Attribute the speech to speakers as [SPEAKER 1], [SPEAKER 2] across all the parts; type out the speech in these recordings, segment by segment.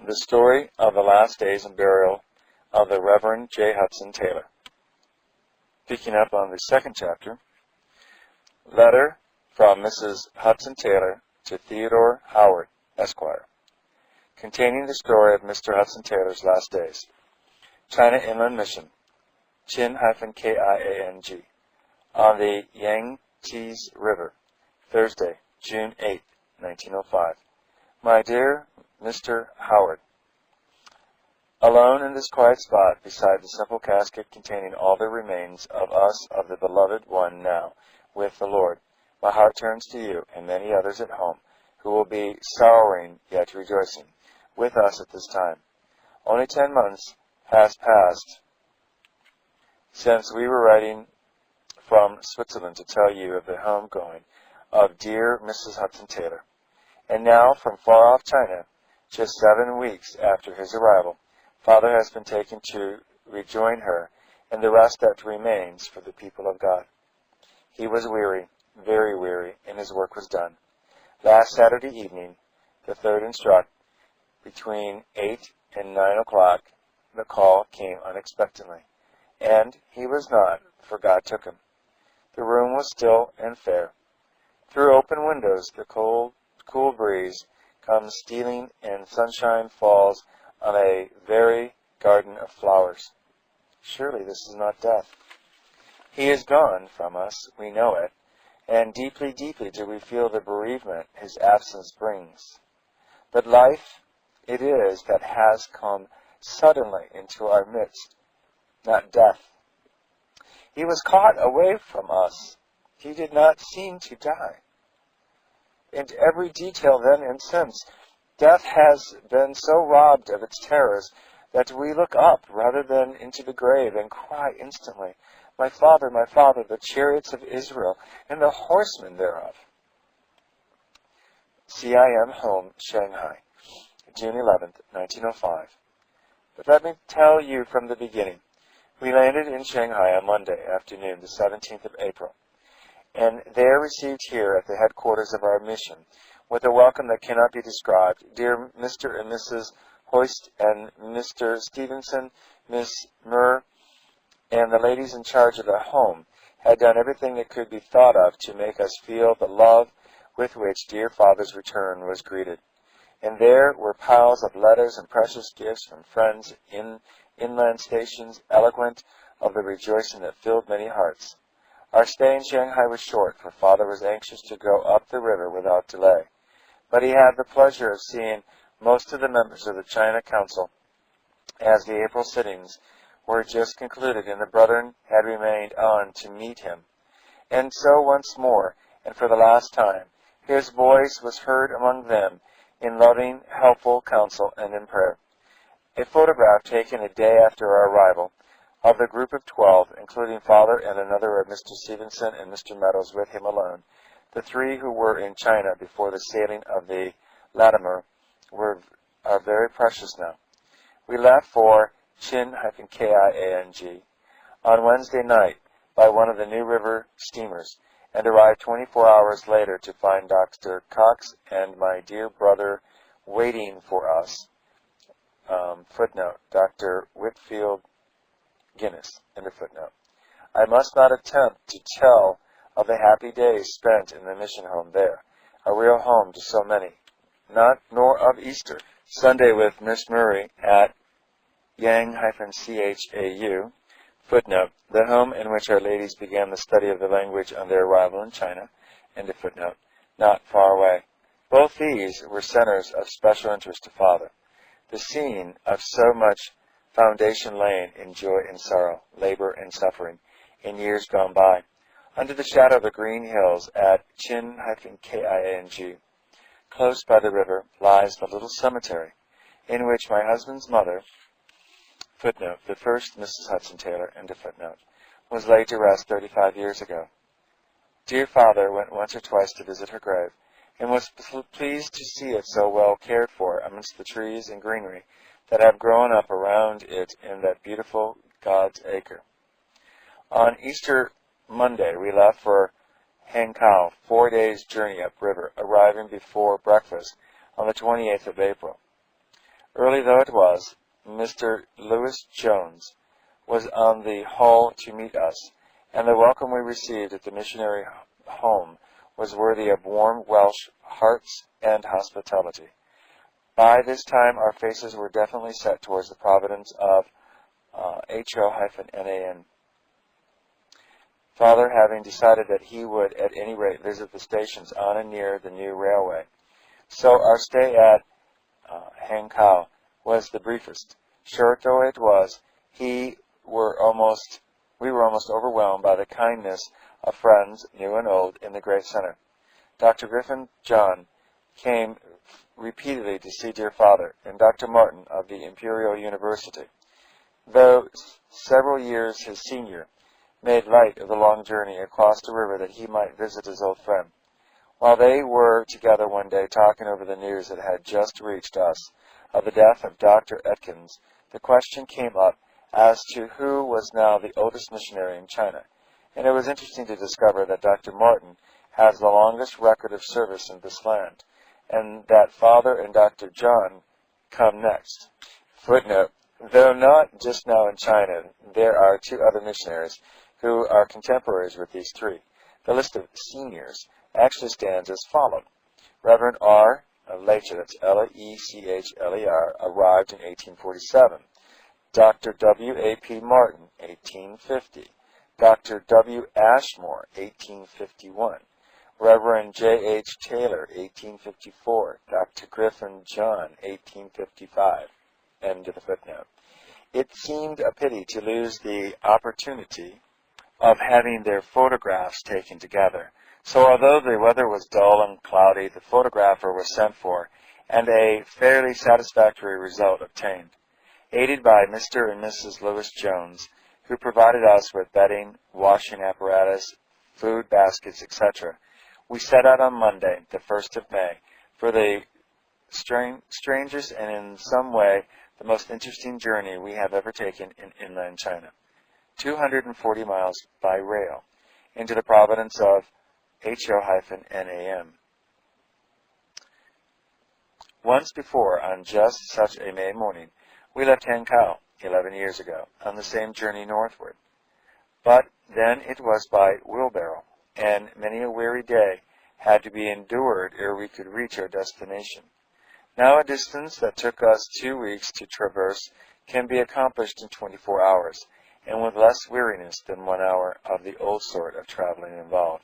[SPEAKER 1] The story of the last days and burial of the Reverend J. Hudson Taylor. Picking up on the second chapter, letter from Mrs. Hudson Taylor to Theodore Howard, Esquire, containing the story of Mr. Hudson Taylor's last days. China Inland Mission, Chin-Kiang, on the Yangtze River, Thursday, June 8, 1905. My dear Mr. Howard, alone in this quiet spot beside the simple casket containing all the remains of us of the beloved one now with the Lord, my heart turns to you and many others at home who will be sorrowing yet rejoicing with us at this time. Only 10 months has passed since we were writing from Switzerland to tell you of the homegoing of dear Mrs. Hudson Taylor. And now, from far-off China, just 7 weeks after his arrival, Father has been taken to rejoin her and the rest that remains for the people of God. He was weary, very weary, and his work was done. Last Saturday evening, the third and struck, between 8 and 9 o'clock, the call came unexpectedly. And he was not, for God took him. The room was still and fair. Through open windows, the cool breeze comes stealing, and sunshine falls on a very garden of flowers. Surely this is not death. He is gone from us, we know it, and deeply, deeply do we feel the bereavement his absence brings. But life it is that has come suddenly into our midst, not death. He was caught away from us. He did not seem to die. In every detail then and since, death has been so robbed of its terrors that we look up rather than into the grave and cry instantly, my Father, the chariots of Israel, and the horsemen thereof. CIM Home, Shanghai, June 11th, 1905. But let me tell you from the beginning. We landed in Shanghai on Monday afternoon, the 17th of April, and there received here at the headquarters of our mission, with a welcome that cannot be described, dear Mr. and Mrs. Hoist and Mr. Stevenson, Miss Murr, and the ladies in charge of the home had done everything that could be thought of to make us feel the love with which dear Father's return was greeted. And there were piles of letters and precious gifts from friends in inland stations, eloquent of the rejoicing that filled many hearts. Our stay in Shanghai was short, for Father was anxious to go up the river without delay. But he had the pleasure of seeing most of the members of the China Council, as the April sittings were just concluded, and the brethren had remained on to meet him. And so once more, and for the last time, his voice was heard among them in loving, helpful counsel and in prayer. A photograph taken a day after our arrival of the group of 12, including Father and another of Mr. Stevenson and Mr. Meadows with him alone, the 3 who were in China before the sailing of the Latimer, are very precious now. We left for Chin-Kiang on Wednesday night by one of the New River steamers, and arrived 24 hours later to find Dr. Cox and my dear brother waiting for us. Footnote, Dr. Whitfield Guinness, end of footnote. I must not attempt to tell of the happy days spent in the mission home there, a real home to so many, nor of Easter Sunday with Miss Murray at Yang-CHAU, footnote, the home in which our ladies began the study of the language on their arrival in China, end of footnote, not far away. Both these were centers of special interest to Father, the scene of so much foundation laying in joy and sorrow, labor and suffering, in years gone by. Under the shadow of the green hills at Chin-Kiang, close by the river, lies the little cemetery in which my husband's mother, footnote, the first Mrs. Hudson Taylor, end of footnote, was laid to rest 35 years ago. Dear Father went once or twice to visit her grave, and was pleased to see it so well cared for amidst the trees and greenery that have grown up around it in that beautiful God's acre. On Easter Monday, we left for Hankow, 4 days' journey upriver, arriving before breakfast on the 28th of April. Early though it was, Mr. Lewis Jones was on the hall to meet us, and the welcome we received at the missionary home was worthy of warm Welsh hearts and hospitality. By this time our faces were definitely set towards the providence of HO-NAN. Father having decided that he would at any rate visit the stations on and near the new railway. So our stay at Hankow was the briefest. Short though it was, we were almost overwhelmed by the kindness of friends, new and old, in the great center. Dr. Griffin John came repeatedly to see dear Father, and Dr. Martin of the Imperial University, though several years his senior, made light of the long journey across the river that he might visit his old friend. While they were together one day talking over the news that had just reached us of the death of Dr. Atkins, the question came up as to who was now the oldest missionary in China, and it was interesting to discover that Dr. Martin has the longest record of service in this land, and that Father and Dr. John come next. Footnote: though not just now in China, there are two other missionaries who are contemporaries with these three. The list of seniors actually stands as follows. Reverend R. Lecher, that's L-E-C-H-L-E-R, arrived in 1847. Dr. W. A. P. Martin, 1850. Dr. W. Ashmore, 1851. Reverend J. H. Taylor, 1854. Dr. Griffin John, 1855. End of the footnote. It seemed a pity to lose the opportunity of having their photographs taken together. So although the weather was dull and cloudy, the photographer was sent for, and a fairly satisfactory result obtained. Aided by Mr. and Mrs. Lewis Jones, who provided us with bedding, washing apparatus, food baskets, etc., we set out on Monday, the 1st of May, for the strangest and in some way the most interesting journey we have ever taken in inland China. 240 miles by rail, into the province of HO-NAN. Once before, on just such a May morning, we left Hankow 11 years ago, on the same journey northward. But then it was by wheelbarrow, and many a weary day had to be endured ere we could reach our destination. Now a distance that took us 2 weeks to traverse can be accomplished in 24 hours, and with less weariness than 1 hour of the old sort of traveling involved.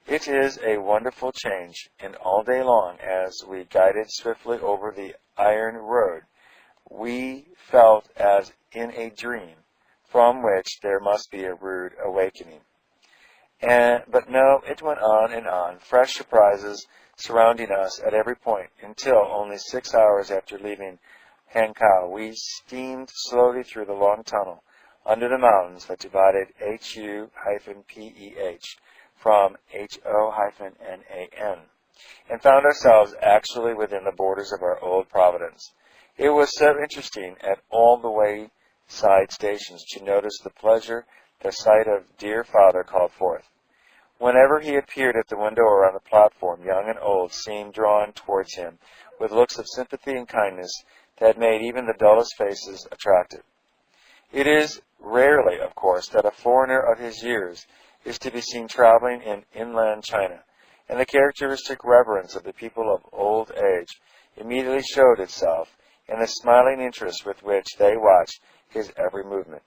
[SPEAKER 1] It is a wonderful change, and all day long, as we guided swiftly over the iron road, we felt as in a dream, from which there must be a rude awakening. But no, it went on and on, fresh surprises surrounding us at every point, until only 6 hours after leaving Hankow, we steamed slowly through the long tunnel under the mountains that divided HU-PEH from HO-NAN, and found ourselves actually within the borders of our old providence. It was so interesting at all the wayside stations to notice the pleasure the sight of dear Father called forth. Whenever he appeared at the window or on the platform, young and old seemed drawn towards him with looks of sympathy and kindness that made even the dullest faces attractive. It is rarely, of course, that a foreigner of his years is to be seen traveling in inland China, and the characteristic reverence of the people of old age immediately showed itself in the smiling interest with which they watched his every movement.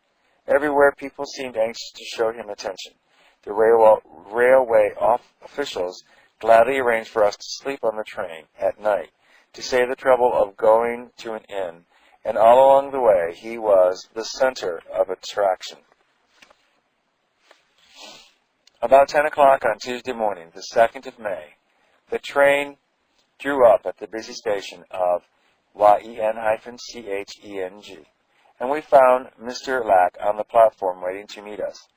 [SPEAKER 1] Everywhere people seemed anxious to show him attention. The railway officials gladly arranged for us to sleep on the train at night, to save the trouble of going to an inn, and all along the way he was the center of attraction. About 10 o'clock on Tuesday morning, the 2nd of May, the train drew up at the busy station of YEN-CHENG, and we found Mr. Lack on the platform waiting to meet us.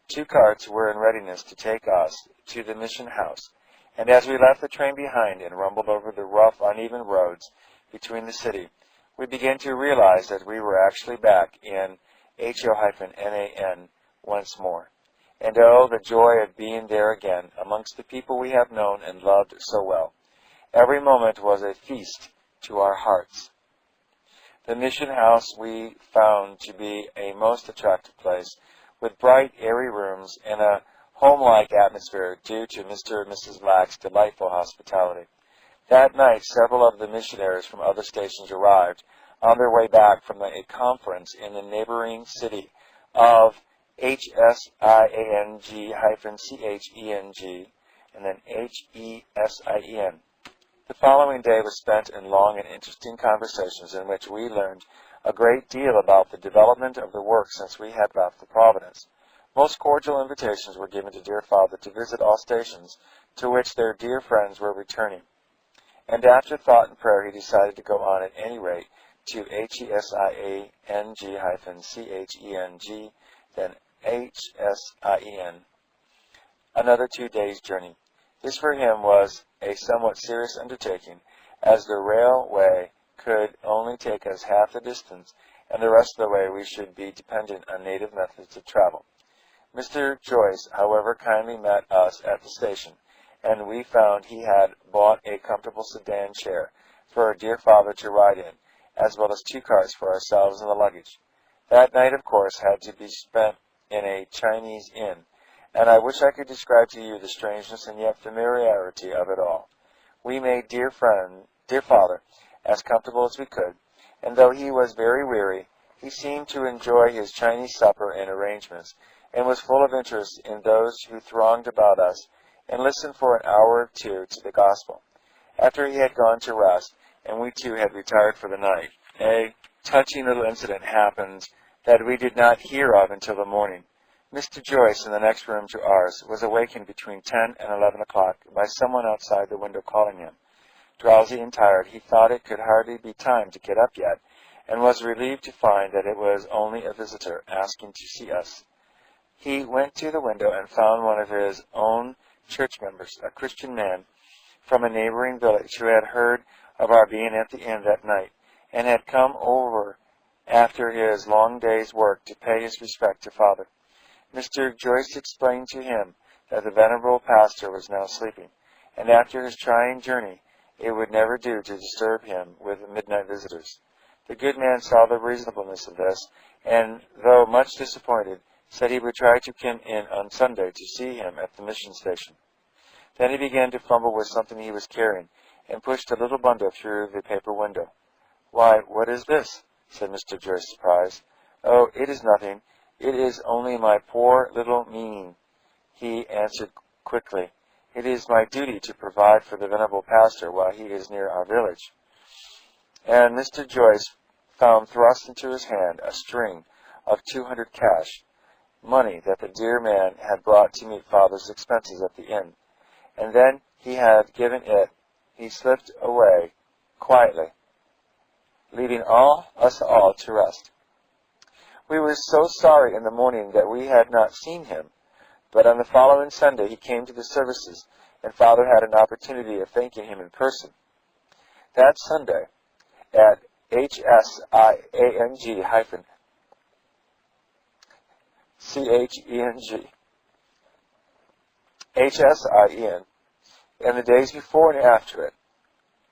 [SPEAKER 1] 2 carts were in readiness to take us to the mission house, and as we left the train behind and rumbled over the rough, uneven roads between the city, we began to realize that we were actually back in HO-NAN once more. And oh, the joy of being there again amongst the people we have known and loved so well. Every moment was a feast to our hearts. The mission house we found to be a most attractive place, with bright, airy rooms and a home-like atmosphere due to Mr. and Mrs. Black's delightful hospitality. That night, several of the missionaries from other stations arrived on their way back from a conference in the neighboring city of Hsiang-Cheng and then Hesin. The following day was spent in long and interesting conversations in which we learned a great deal about the development of the work since we had left the Providence. Most cordial invitations were given to dear Father to visit all stations to which their dear friends were returning. And after thought and prayer, he decided to go on at any rate to Hsiang-Cheng, then Hesin, another 2 days' journey. This for him was a somewhat serious undertaking, as the railway could only take us half the distance, and the rest of the way we should be dependent on native methods of travel. Mr. Joyce, however, kindly met us at the station, and we found he had bought a comfortable sedan chair for our dear Father to ride in, as well as 2 carts for ourselves and the luggage. That night, of course, had to be spent in a Chinese inn, and I wish I could describe to you the strangeness and yet familiarity of it all. We made dear Father as comfortable as we could, and though he was very weary, he seemed to enjoy his Chinese supper and arrangements, and was full of interest in those who thronged about us, and listened for an hour or two to the gospel. After he had gone to rest, and we too had retired for the night, a touching little incident happened that we did not hear of until the morning. Mr. Joyce, in the next room to ours, was awakened between 10 and 11 o'clock by someone outside the window calling him. Drowsy and tired, he thought it could hardly be time to get up yet, and was relieved to find that it was only a visitor asking to see us. He went to the window and found one of his own church members, a Christian man from a neighboring village who had heard of our being at the inn that night, and had come over after his long day's work to pay his respect to Father. Mr. Joyce explained to him that the venerable pastor was now sleeping, and after his trying journey, it would never do to disturb him with midnight visitors. The good man saw the reasonableness of this, and, though much disappointed, said he would try to come in on Sunday to see him at the mission station. Then he began to fumble with something he was carrying, and pushed a little bundle through the paper window. "Why, what is this?" said Mr. Joyce, surprised. "Oh, it is nothing. It is only my poor little meaning," he answered quickly. "It is my duty to provide for the venerable pastor while he is near our village." And Mr. Joyce found thrust into his hand a string of 200 cash, money that the dear man had brought to meet Father's expenses at the inn. And then he had given it, he slipped away quietly, leaving us all to rest. We were so sorry in the morning that we had not seen him, but on the following Sunday he came to the services, and Father had an opportunity of thanking him in person. That Sunday, at Hsiang-Cheng, Hsin, and the days before and after it,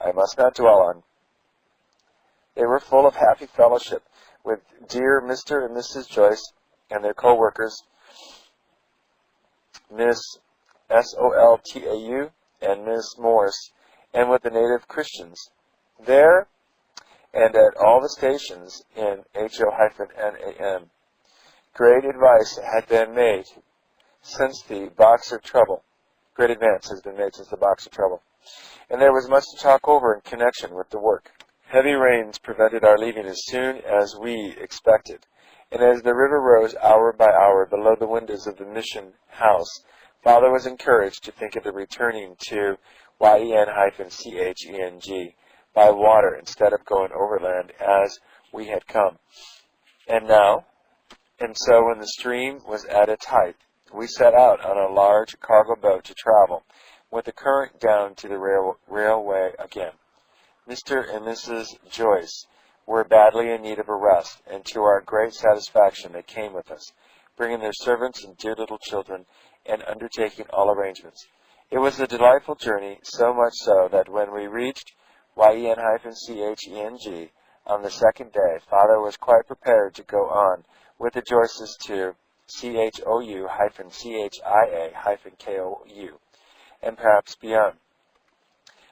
[SPEAKER 1] I must not dwell on. They were full of happy fellowship with dear Mr. and Mrs. Joyce and their co-workers, Miss Soltau and Miss Morse, and with the native Christians. There and at all the stations in HO-NAM, great advance has been made since the Boxer trouble. And there was much to talk over in connection with the work. Heavy rains prevented our leaving as soon as we expected, and as the river rose hour by hour below the windows of the mission house, Father was encouraged to think of the returning to Yen-Cheng by water instead of going overland as we had come. And so when the stream was at its height, we set out on a large cargo boat to travel, with the current down to the railway again. Mr. and Mrs. Joyce were badly in need of a rest, and to our great satisfaction they came with us, bringing their servants and dear little children, and undertaking all arrangements. It was a delightful journey, so much so that when we reached Yen-Cheng, On the second day, Father was quite prepared to go on with the Joyces to CHOU-CHIA-KOU, and perhaps beyond.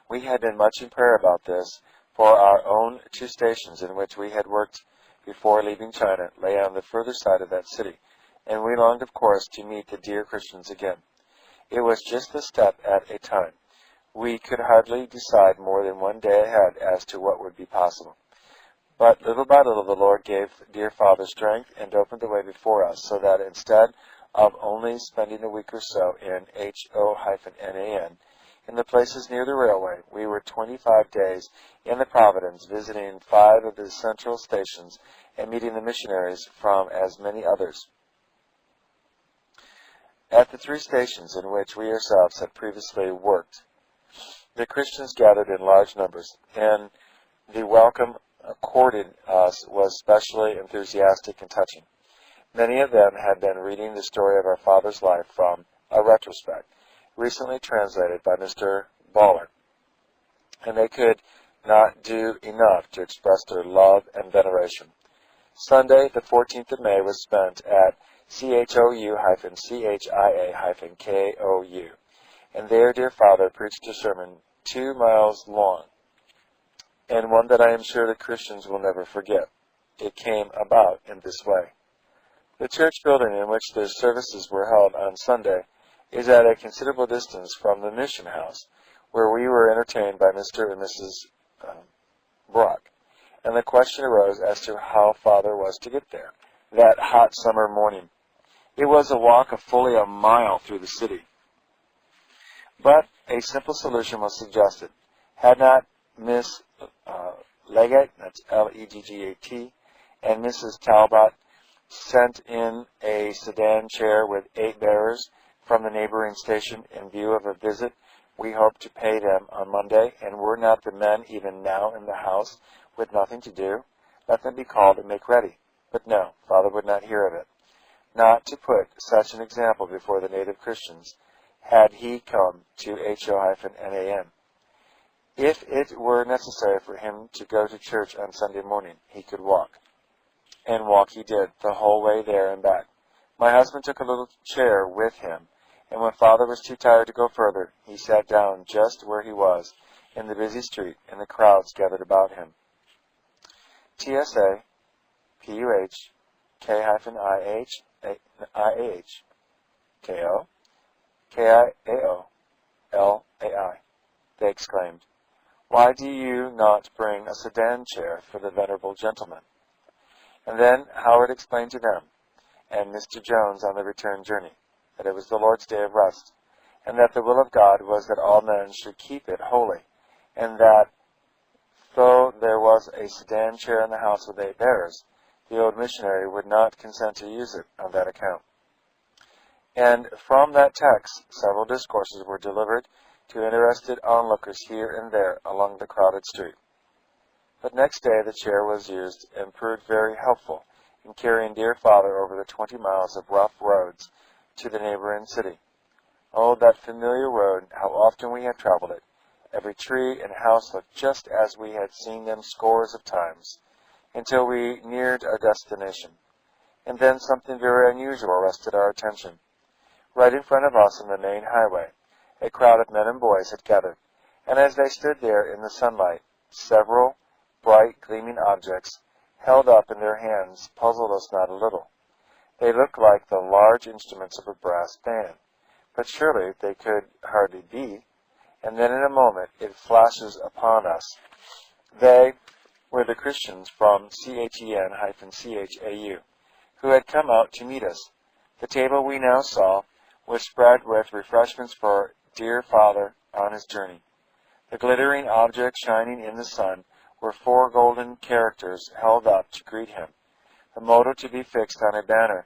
[SPEAKER 1] We had been much in prayer about this, for our own 2 stations in which we had worked before leaving China lay on the further side of that city, and we longed, of course, to meet the dear Christians again. It was just a step at a time. We could hardly decide more than 1 day ahead as to what would be possible. But little by little the Lord gave dear Father strength and opened the way before us, so that instead of only spending a week or so in HO-NAN, in the places near the railway, we were 25 days in the Providence, visiting 5 of the central stations and meeting the missionaries from as many others. At the 3 stations in which we ourselves had previously worked, the Christians gathered in large numbers, and the welcome accorded us was specially enthusiastic and touching. Many of them had been reading the story of our Father's life from A Retrospect, recently translated by Mr. Baller, and they could not do enough to express their love and veneration. Sunday, the 14th of May, was spent at CHOU-CHIA-KOU, and there dear Father preached a sermon 2 miles long, and one that I am sure the Christians will never forget. It came about in this way. The church building in which the services were held on Sunday is at a considerable distance from the mission house, where we were entertained by Mr. and Mrs. Brock, and the question arose as to how Father was to get there that hot summer morning. It was a walk of fully a mile through the city. But a simple solution was suggested. Had not Miss Leggett, that's Leggat, and Mrs. Talbot sent in a sedan chair with 8 bearers from the neighboring station in view of a visit we hoped to pay them on Monday, and were not the men even now in the house with nothing to do? Let them be called and make ready. But no, Father would not hear of it. Not to put such an example before the native Christians had he come to HO-NAN. If it were necessary for him to go to church on Sunday morning, he could walk. And walk he did, the whole way there and back. My husband took a little chair with him, and when Father was too tired to go further, he sat down just where he was, in the busy street, and the crowds gathered about him. TSA, PUH, K-IH, KO, KIAO, LAI, they exclaimed. Why do you not bring a sedan chair for the venerable gentleman? And then Howard explained to them, and Mr. Jones on the return journey, that it was the Lord's day of rest, and that the will of God was that all men should keep it holy, and that though there was a sedan chair in the house with 8 bearers, the old missionary would not consent to use it on that account. And from that text, several discourses were delivered to interested onlookers here and there along the crowded street. But next day the chair was used and proved very helpful in carrying dear Father over the 20 miles of rough roads to the neighboring city. Oh, that familiar road, how often we had traveled it. Every tree and house looked just as we had seen them scores of times, until we neared our destination. And then something very unusual arrested our attention. Right in front of us on the main highway, a crowd of men and boys had gathered, and as they stood there in the sunlight, several bright, gleaming objects held up in their hands puzzled us not a little. They looked like the large instruments of a brass band, but surely they could hardly be. And then in a moment it flashes upon us. They were the Christians from CHEN-CHAU, who had come out to meet us. The table we now saw was spread with refreshments for dear Father on his journey. The glittering objects shining in the sun were 4 golden characters held up to greet him, the motto to be fixed on a banner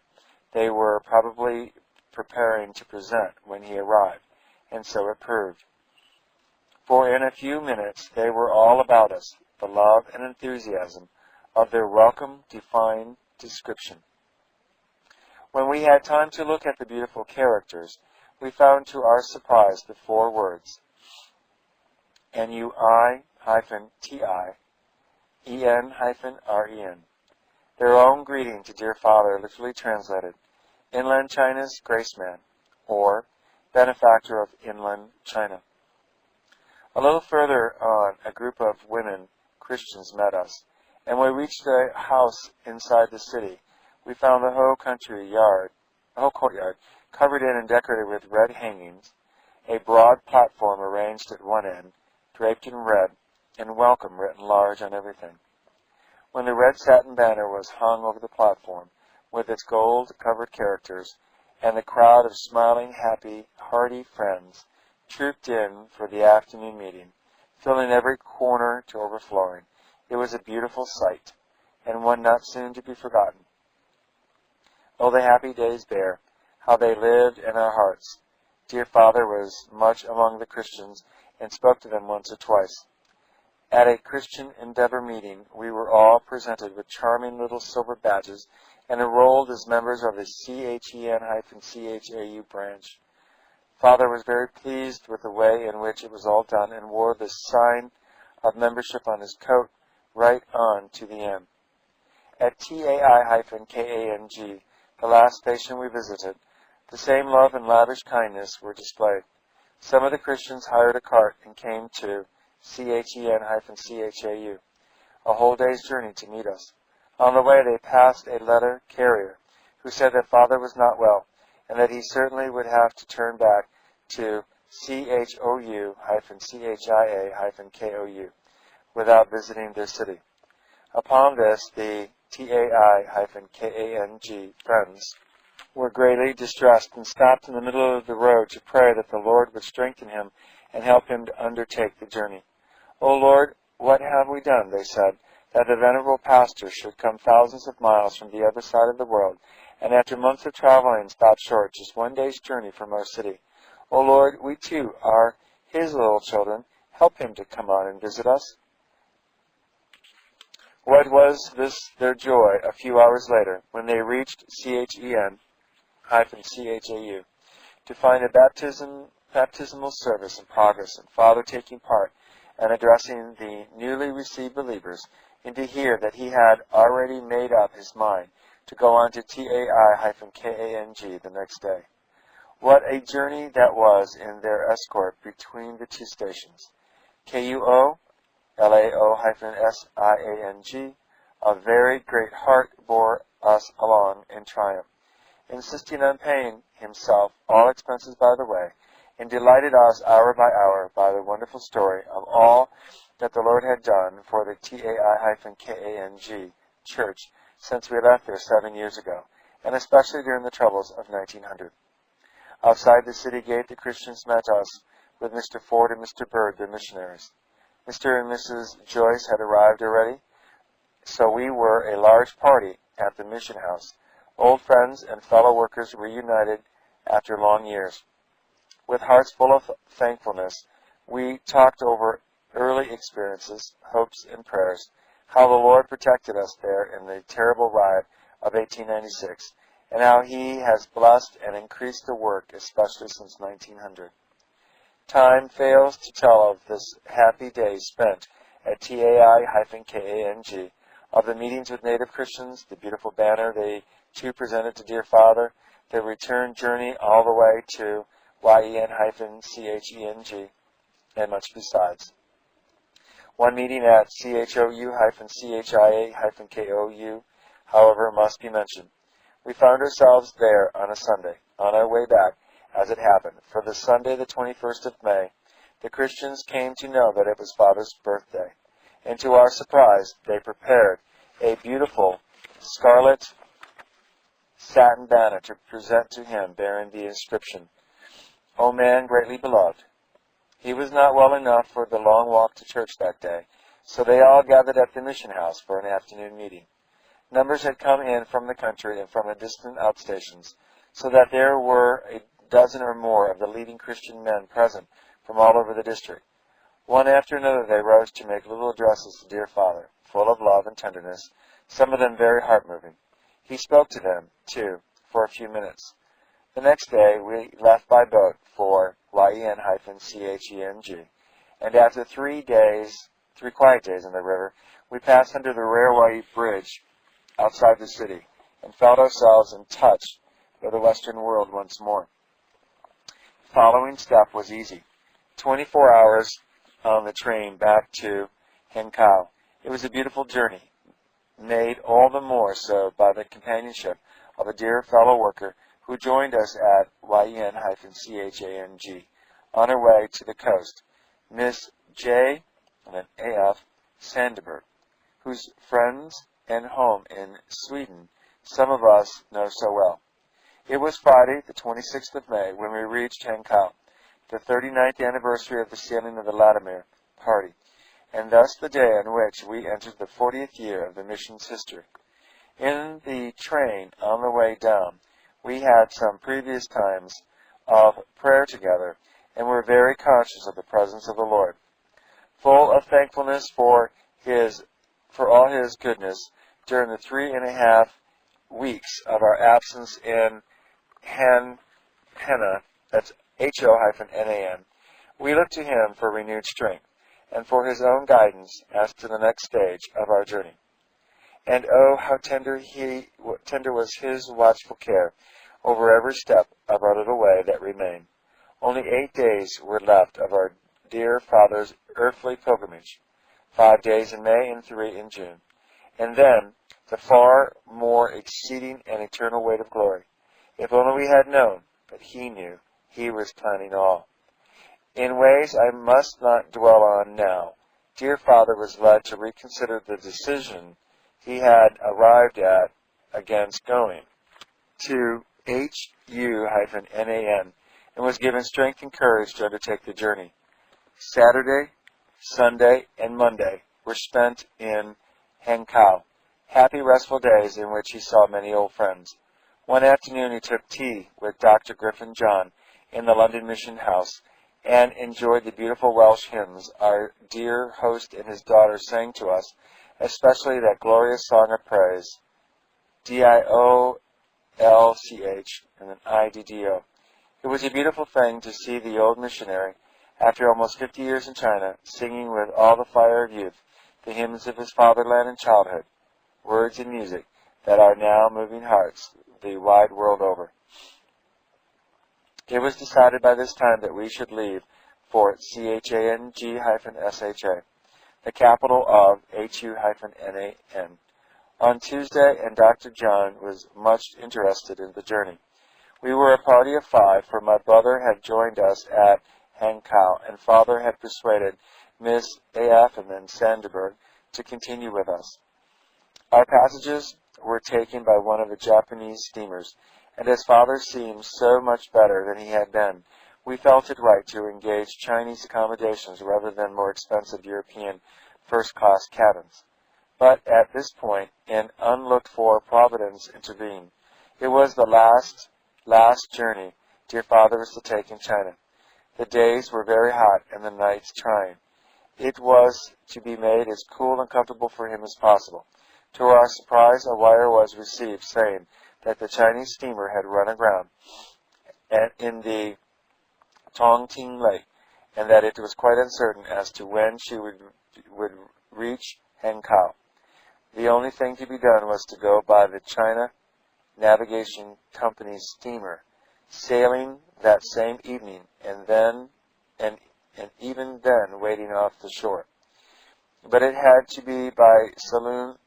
[SPEAKER 1] they were probably preparing to present when he arrived, and so it proved. For in a few minutes they were all about us, the love and enthusiasm of their welcome defying description. When we had time to look at the beautiful characters, we found to our surprise the 4 words, NUI-TI, yen-ren. Their own greeting to dear Father, literally translated, Inland China's Graceman, or Benefactor of Inland China. A little further on, a group of women Christians met us, and when we reached a house inside the city, we found the whole courtyard covered in and decorated with red hangings, a broad platform arranged at one end, draped in red, and welcome written large on everything. When the red satin banner was hung over the platform, with its gold-covered characters, and the crowd of smiling, happy, hearty friends trooped in for the afternoon meeting, filling every corner to overflowing, it was a beautiful sight, and one not soon to be forgotten. Oh, the happy days bear, how they lived in our hearts. Dear Father was much among the Christians and spoke to them once or twice. At a Christian Endeavor meeting, we were all presented with charming little silver badges and enrolled as members of the CHEN-CHAU branch. Father was very pleased with the way in which it was all done and wore the sign of membership on his coat right on to the end. At TAI-KANG, the last station we visited, the same love and lavish kindness were displayed. Some of the Christians hired a cart and came to CHEN-CHAU, a whole day's journey to meet us. On the way they passed a letter carrier who said that Father was not well and that he certainly would have to turn back to CHOU-CHIA-KOU without visiting their city. Upon this, the TAI-KANG friends were greatly distressed and stopped in the middle of the road to pray that the Lord would strengthen him and help him to undertake the journey. "O Lord, what have we done," they said, "that the venerable pastor should come thousands of miles from the other side of the world, and after months of traveling stop short just one day's journey from our city? O Lord, we too are his little children. Help him to come on and visit us." What was this their joy a few hours later, when they reached CHEN-CHAU, to find a baptismal service in progress, and Father taking part and addressing the newly received believers, and to hear that he had already made up his mind to go on to TAI-KANG the next day. What a journey that was in their escort between the two stations. KUO, LAO-SIANG, a very great heart bore us along in triumph, insisting on paying himself all expenses by the way, and delighted us hour by hour by the wonderful story of all that the Lord had done for the TAI-KANG church since we left there 7 years ago, and especially during the troubles of 1900. Outside the city gate, the Christians met us with Mr. Ford and Mr. Bird, the missionaries. Mr. and Mrs. Joyce had arrived already, so we were a large party at the mission house. Old friends and fellow workers reunited after long years. With hearts full of thankfulness, we talked over early experiences, hopes, and prayers, how the Lord protected us there in the terrible riot of 1896, and how He has blessed and increased the work, especially since 1900. Time fails to tell of this happy day spent at TAI-KANG, of the meetings with native Christians, the beautiful banner they too presented to dear Father, the return journey all the way to YEN-CHENG, and much besides. One meeting at CHOU-CHIA-KOU, however, must be mentioned. We found ourselves there on a Sunday, on our way back, as it happened, for the Sunday the 21st of May. The Christians came to know that it was Father's birthday, and to our surprise, they prepared a beautiful scarlet satin banner to present to him, bearing the inscription, "O man greatly beloved." He was not well enough for the long walk to church that day, so they all gathered at the mission house for an afternoon meeting. Numbers had come in from the country and from the distant outstations, so that there were a dozen or more of the leading Christian men present from all over the district. One after another they rose to make little addresses to dear Father, full of love and tenderness, some of them very heart-moving. He spoke to them, too, for a few minutes. The next day we left by boat for YEN-CHENG, and after 3 quiet days on the river, We passed under the railway bridge outside the city and felt ourselves in touch with the Western world once more. The following step was easy. 24 hours on the train back to Hankow. It was a beautiful journey, made all the more so by the companionship of a dear fellow worker who joined us at YN-CHANG on her way to the coast, Miss J. and then A.F. Sandberg, whose friends and home in Sweden some of us know so well. It was Friday, the 26th of May, when we reached Hankow, the 39th anniversary of the sailing of the Latimer party, and thus the day on which we entered the 40th year of the mission's history. In the train on the way down, we had some previous times of prayer together, and were very conscious of the presence of the Lord. Full of thankfulness for all His goodness during the 3.5 weeks of our absence in Henna, that's HO-NAN, we look to Him for renewed strength, and for His own guidance as to the next stage of our journey. And oh, how tender was His watchful care over every step of our little way that remained. Only 8 days were left of our dear Father's earthly pilgrimage, 5 days in May and 3 in June, and then the far more exceeding and eternal weight of glory. If only we had known, but He knew, He was planning all. In ways I must not dwell on now, dear Father was led to reconsider the decision he had arrived at against going to HU-NAN, and was given strength and courage to undertake the journey. Saturday, Sunday, and Monday were spent in Hankow, happy, restful days in which he saw many old friends. One afternoon he took tea with Dr. Griffin John in the London Mission House, and enjoyed the beautiful Welsh hymns our dear host and his daughter sang to us, especially that glorious song of praise, Diolch and then Iddo. It was a beautiful thing to see the old missionary, after almost 50 years in China, singing with all the fire of youth the hymns of his fatherland and childhood, words and music that are now moving hearts the wide world over. It was decided by this time that we should leave for CHANG-SHA, the capital of HU-NAN, on Tuesday, and Dr. John was much interested in the journey. We were a party of 5, for my brother had joined us at Hankow, and Father had persuaded Miss A.F. and then Sandberg to continue with us. Our passages were taken by one of the Japanese steamers, and as Father seemed so much better than he had been, we felt it right to engage Chinese accommodations rather than more expensive European first-class cabins. But at this point, an unlooked-for providence intervened. It was the last journey dear Father was to take in China. The days were very hot and the nights trying. It was to be made as cool and comfortable for him as possible. To our surprise, a wire was received saying that the Chinese steamer had run aground in the Tongting Lake, and that it was quite uncertain as to when she would reach Hankow. The only thing to be done was to go by the China Navigation Company's steamer, sailing that same evening, and even then waiting off the shore. But it had to be by saloon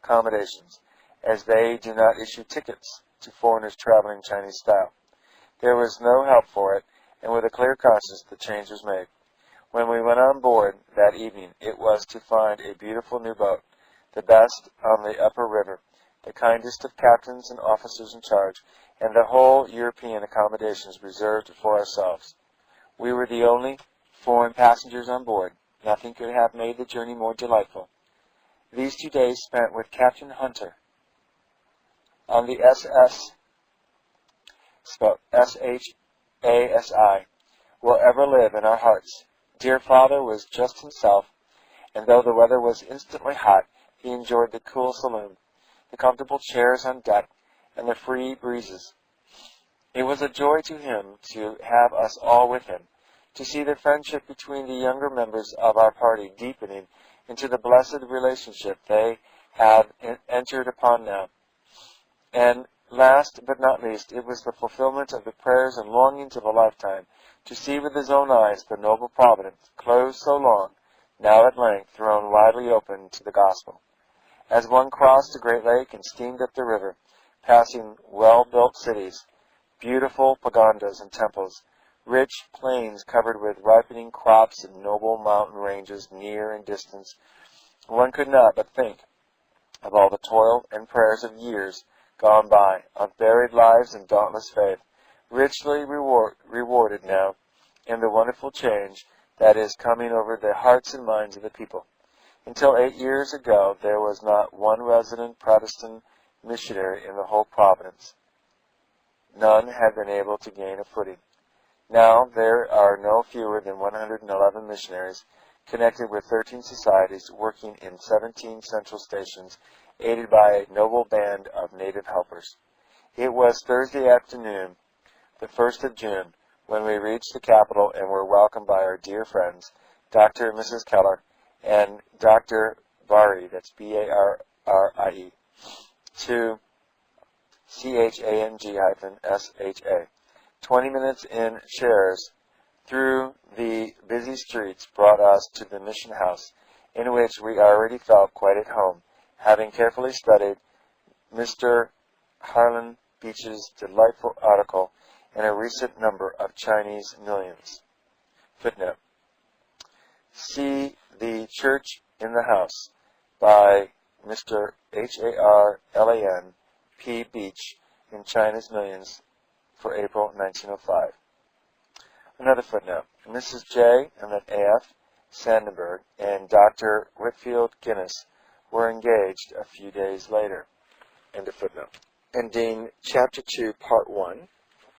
[SPEAKER 1] accommodations, as they do not issue tickets to foreigners traveling Chinese style. There was no help for it, and with a clear conscience the change was made. When we went on board that evening, it was to find a beautiful new boat, the best on the upper river, the kindest of captains and officers in charge, and the whole European accommodations reserved for ourselves. We were the only foreign passengers on board. Nothing could have made the journey more delightful. These 2 days spent with Captain Hunter on the SS, spelled S-H-A-S-I, will ever live in our hearts. Dear Father was just himself, and though the weather was instantly hot, he enjoyed the cool saloon, the comfortable chairs on deck, and the free breezes. It was a joy to him to have us all with him, to see the friendship between the younger members of our party deepening into the blessed relationship they have entered upon now. And last but not least, it was the fulfillment of the prayers and longings of a lifetime to see with his own eyes the noble providence, closed so long, now at length thrown widely open to the gospel. As one crossed the great lake and steamed up the river, passing well-built cities, beautiful pagodas and temples, rich plains covered with ripening crops and noble mountain ranges near and distant, one could not but think of all the toil and prayers of years gone by, of buried lives and dauntless faith, richly rewarded now in the wonderful change that is coming over the hearts and minds of the people. Until 8 years ago, there was not one resident Protestant missionary in the whole province. None had been able to gain a footing. Now there are no fewer than 111 missionaries, connected with 13 societies, working in 17 central stations, aided by a noble band of native helpers. It was Thursday afternoon, the 1st of June, when we reached the capital and were welcomed by our dear friends, Dr. and Mrs. Keller, and Dr. Bari, that's B-A-R-R-I-E, to CHANG-SHA. 20 minutes in chairs through the busy streets brought us to the mission house, in which we already felt quite at home, having carefully studied Mr. Harlan Beech's delightful article in a recent number of Chinese Millions. Footnote. See The Church in the House by Mr. Harlan P. Beech in China's Millions for April 1905. Another footnote. Mrs. J. and A.F. Sandenberg and Dr. Whitfield Guinness were engaged a few days later. End of footnote. Ending Chapter 2, Part 1.